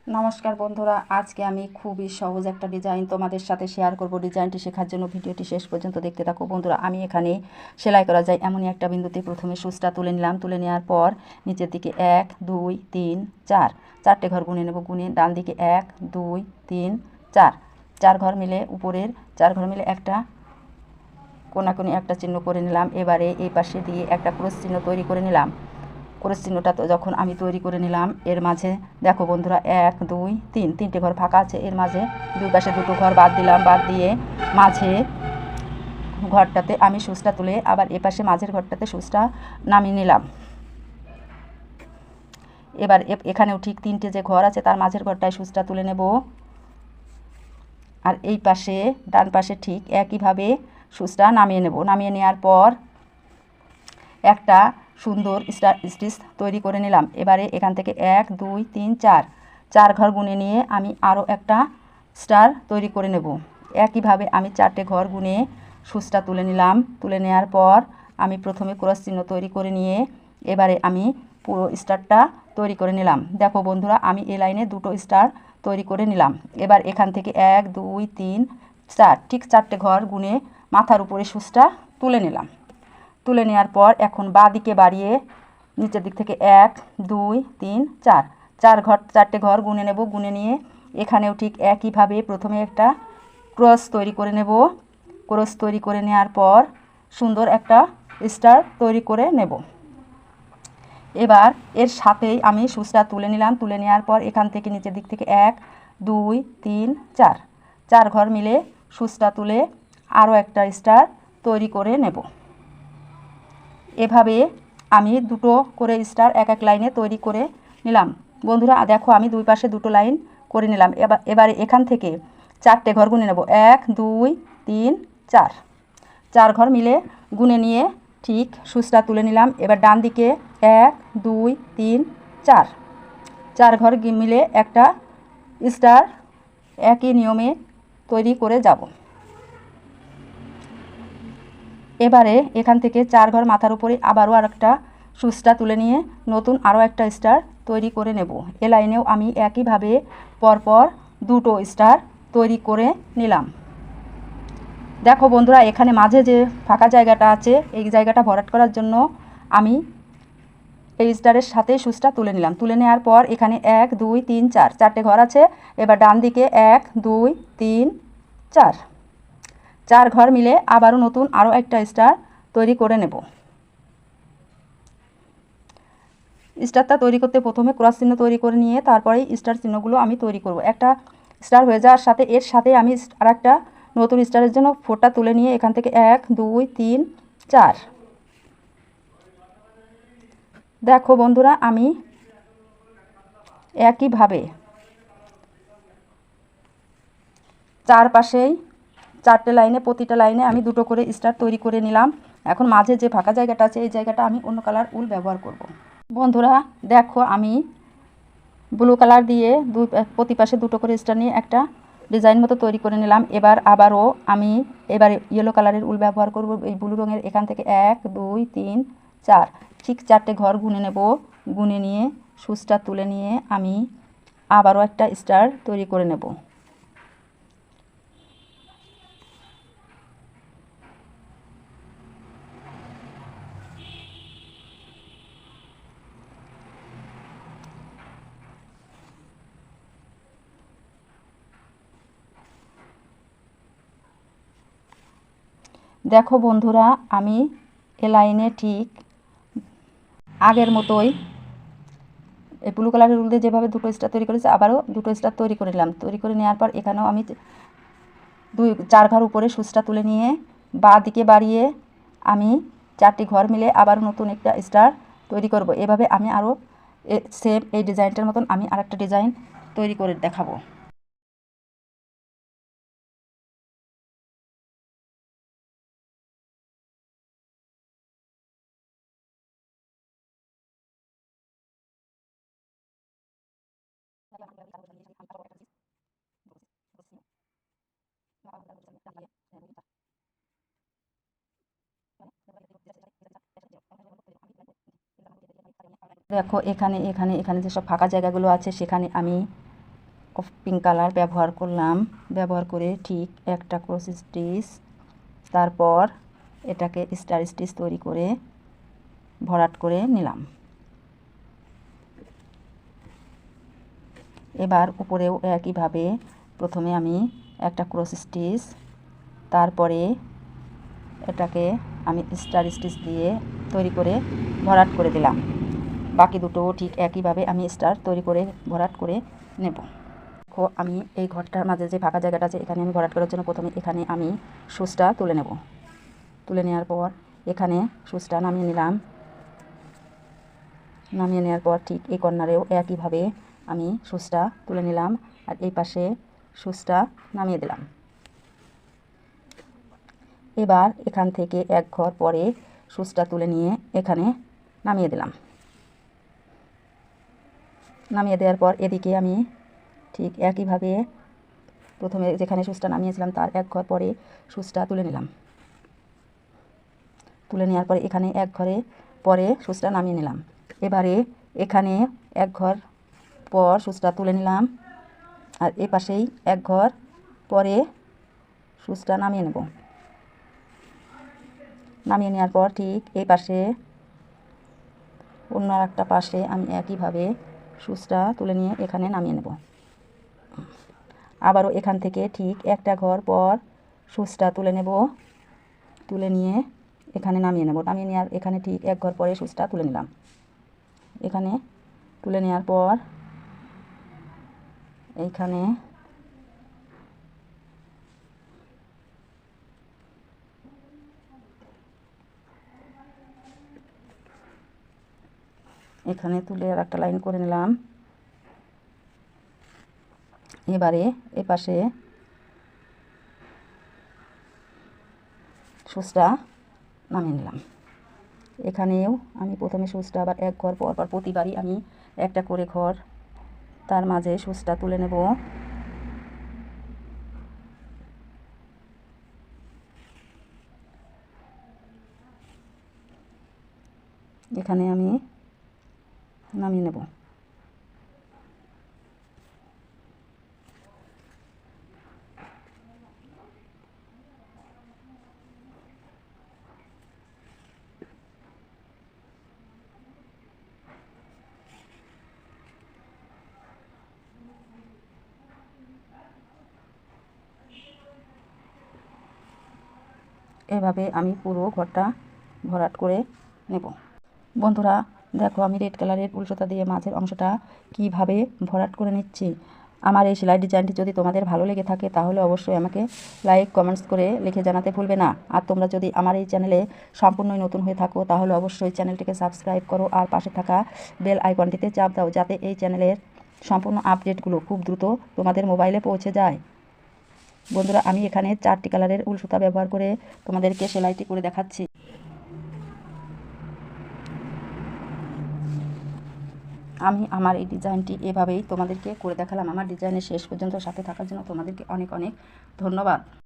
নমস্কার বন্ধুরা, আজকে আমি খুবই সহজ একটা ডিজাইন তোমাদের সাথে শেয়ার করব। ডিজাইনটি শেখার জন্য ভিডিওটি শেষ পর্যন্ত দেখতে থাকো। বন্ধুরা, আমি এখানে সেলাই করা যায় এমনই একটা বিন্দুতে প্রথমে সুচটা তুলে নিলাম। তুলে নেওয়ার পর নিচের দিকে 1 2 3 4 চারটে ঘর গুনে নেব। গুনে ডান দিকে 1 2 3 4 চার ঘর মিলে উপরের 4 ঘর মিলে একটা কোনাকুনি একটা চিহ্ন করে নিলাম। এবারে এই পাশে দিয়ে একটা ক্রস চিহ্ন তৈরি করে নিলাম। ক্রস চিহ্নটা তো যখন আমি তৈরি করে নিলাম, এর মাঝে দেখো বন্ধুরা 1 2 3 তিনটে ঘর ফাঁকা আছে। এর মাঝে দুই পাশে দুটো ঘর বাদ দিলাম। বাদ দিয়ে মাঝে ঘরটাতে আমি সুচটা তুলে আবার এ পাশে মাঝের ঘরটাতে সুচটা নামিয়ে নিলাম। এবার এখানেও ঠিক তিনটে যে ঘর আছে তার মাঝের ঘরটায় সুচটা তুলে নেব। আর এই পাশে ডান পাশে ঠিক একইভাবে সুচটা নামিয়ে নেব। নামিয়ে নেওয়ার পর একটা সুন্দর স্টিচ তৈরি করে নিলাম। এবারে এখান থেকে 1 2 3 4 চার ঘর গুনে নিয়ে আমি আরও একটা স্টার তৈরি করে নেব। একইভাবে আমি চারটে ঘর গুনে সুচটা তুলে নিলাম। তুলে নেওয়ার পর আমি প্রথমে ক্রস চিহ্ন তৈরি করে নিয়ে এবারে আমি পুরো স্টারটা তৈরি করে নিলাম। দেখো বন্ধুরা, আমি এই লাইনে দুটো স্টার তৈরি করে নিলাম। এবার এখান থেকে 1 2 3 4 ঠিক চারটে ঘর গুনে মাথার উপরে সুচটা তুলে নিলাম। তুলে নেওয়ার পর এখন বাঁ দিকে বাড়িয়ে নিচের দিক থেকে 1 2 3 4 চারটে ঘর গুনে নেব। গুনে নিয়ে এখানেও ঠিক একইভাবে প্রথমে একটা ক্রস তৈরি করে নেব। ক্রস তৈরি করে নেওয়ার পর সুন্দর একটা স্টার তৈরি করে নেব। এবার এর সাথেই আমি সুচটা তুলে নিলাম। তুলে নেওয়ার পর এখান থেকে নিচের দিক থেকে 1 2 3 4 চার ঘর মিলে সুচটা তুলে আরও একটা স্টার তৈরি করে নেব। এভাবে আমি দুটো করে স্টার এক এক লাইনে তৈরি করে নিলাম। বন্ধুরা দেখো, আমি দুই পাশে দুটো লাইন করে নিলাম। এবারে এখান থেকে চারটে ঘর গুনে নেব। 1 2 3 4 চার ঘর মিলে গুনে নিয়ে ঠিক সুচটা তুলে নিলাম। এবার ডান দিকে 1 2 3 4 চার ঘর মিলে একটা স্টার একই নিয়মে তৈরি করে যাব। এবারে এখান থেকে চার ঘর মাথার উপরে আবারও আরেকটা সুচটা তুলে নিয়ে নতুন আরও একটা স্টার তৈরি করে নেব। এ লাইনেও আমি একইভাবে পরপর দুটো স্টার তৈরি করে নিলাম। দেখো বন্ধুরা, এখানে মাঝে যে ফাঁকা জায়গাটা আছে এই জায়গাটা ভরাট করার জন্য আমি এই স্টারের সাথে সুচটা তুলে নিলাম। তুলে নেওয়ার পর এখানে 1 2 3 4 চারটে ঘর আছে। এবার ডান দিকে 1 2 3 4 চার ঘর মিলে আবারও নতুন আরও একটা স্টার তৈরি করে নেব। স্টারটা তৈরি করতে প্রথমে ক্রস চিহ্ন তৈরি করে নিয়ে তারপরে স্টার চিহ্নগুলো আমি তৈরি করব। একটা স্টার হয়ে যাওয়ার সাথে এর সাথে আমি আর একটা নতুন স্টারের জন্য ফোঁটা তুলে নিয়ে এখান থেকে 1 2 3 4 দেখো বন্ধুরা, আমি একইভাবে চারপাশেই চারটে লাইনে প্রতিটা লাইনে আমি দুটো করে স্টার তৈরি করে নিলাম। এখন মাঝে যে ফাঁকা জায়গাটা আছে এই জায়গাটা আমি অন্য কালার উল ব্যবহার করব। বন্ধুরা দেখো, আমি ব্লু কালার দিয়ে প্রতি পাশে দুটো করে স্টার নিয়ে একটা ডিজাইন মতো তৈরি করে নিলাম। এবার আবারও আমি ইয়েলো কালারের উল ব্যবহার করব। এই ব্লু রঙের এখান থেকে 1 2 3 4 ঠিক চারটে ঘর গুনে নেব। গুনে নিয়ে সুচটা তুলে নিয়ে আমি আবারও একটা স্টার তৈরি করে নেব। দেখো বন্ধুরা, আমি এ লাইনে ঠিক আগের মতোই এই ব্লু কালারের উল দিয়ে যেভাবে দুটো স্টার তৈরি করেছি আবারও দুটো স্টার তৈরি করে নিলাম। তৈরি করে নেওয়ার পর এখানেও আমি চার ঘর উপরে সুচটা তুলে নিয়ে বাঁ দিকে বাড়িয়ে আমি চারটি ঘর মিলে আবার নতুন একটা স্টার তৈরি করব। এভাবে আমি আরও সেম এই ডিজাইনটার মতন আমি আরেকটা ডিজাইন তৈরি করে দেখাবো। দেখো, এখানে এখানে এখানে যেসব ফাঁকা জায়গাগুলো আছে সেখানে আমি পিঙ্ক কালার ব্যবহার করলাম। ব্যবহার করে ঠিক একটা ক্রস স্টিচ, তারপর এটাকে স্টার স্টিচ তৈরি করে ভরাট করে নিলাম। এবার উপরেও একইভাবে প্রথমে আমি একটা ক্রস স্টিচ, তারপরে এটাকে আমি স্টার স্টিচ দিয়ে তৈরি করে ভরাট করে দিলাম। বাকি দুটো ঠিক একইভাবে আমি স্টার তৈরি করে ভরাট করে নেব। দেখো আমি এই ঘরটার মাঝে যে ফাঁকা জায়গাটা আছে এখানে আমি ভরাট করার জন্য প্রথমে এখানে আমি সুচটা তুলে নেব। তুলে নেওয়ার পর এখানে সুচটা নামিয়ে নিলাম। নামিয়ে নেওয়ার পর ঠিক এই কর্নারেও একইভাবে আমি সুচটা তুলে নিলাম আর এই পাশে সুচটা নামিয়ে দিলাম। এবার এখান থেকে এক ঘর পরে সুচটা তুলে নিয়ে এখানে নামিয়ে দিলাম। নামিয়ে দেওয়ার পর এদিকে আমি ঠিক একইভাবে প্রথমে যেখানে সুচটা নামিয়েছিলাম তার এক ঘর পরে সুচটা তুলে নিলাম। তুলে নেওয়ার পরে এখানে এক ঘরে পরে সুচটা নামিয়ে নিলাম। এবারে এখানে এক ঘর পর সুচটা তুলে নিলাম আর এ পাশেই এক ঘর পরে সুচটা নামিয়ে নেব। নামিয়ে নেওয়ার পর ঠিক এই পাশে অন্য একটা পাশে আমি একইভাবে সুচটা তুলে নিয়ে এখানে নামিয়ে নেব। আবারও এখান থেকে ঠিক একটা ঘর পর সুচটা তুলে নেব। তুলে নিয়ে এখানে নামিয়ে নেব। নামিয়ে নেওয়ার এখানে ঠিক এক ঘর পরে সুচটা তুলে নিলাম। এখানে তুলে নেওয়ার পর এইখানে এখানে তুলে আর একটা লাইন করে নিলাম। এবারে এপাশে সুচটা নামিয়ে নিলাম। এখানেও আমি প্রথমে সুচটা আবার এক ঘর পর পর প্রতিবারই আমি একটা করে ঘর তার মাঝে সুচটা তুলে নেব। এখানে আমি নামিয়ে নেব। এভাবে আমি পুরো ঘরটা ভরাট করে নেব। বন্ধুরা দেখো আমি রেড কালারের উল সুতা দিয়ে মাঝের অংশটা কিভাবে ভরাট করে নিচ্ছি। আমার এই সেলাই ডিজাইনটি যদি তোমাদের ভালো লেগে থাকে তাহলে অবশ্যই আমাকে লাইক কমেন্টস করে লিখে জানাতে ভুলবে না। আর তোমরা যদি আমার এই চ্যানেলে সম্পূর্ণই নতুন হয়ে থাকো তাহলে অবশ্যই চ্যানেলটিকে সাবস্ক্রাইব করো আর পাশে থাকা বেল আইকনটিতে চাপ দাও যাতে এই চ্যানেলের সম্পূর্ণ আপডেটগুলো খুব দ্রুত তোমাদের মোবাইলে পৌঁছে যায়। বন্ধুরা আমি এখানে 4টি কালারের উল সুতা ব্যবহার করে তোমাদেরকে সেলাইটি করে দেখাচ্ছি। আমি আমার এই ডিজাইনটি এভাবেই তোমাদেরকে করে দেখালাম। আমার ডিজাইনের শেষ পর্যন্ত সাথে থাকার জন্য তোমাদেরকে অনেক অনেক ধন্যবাদ।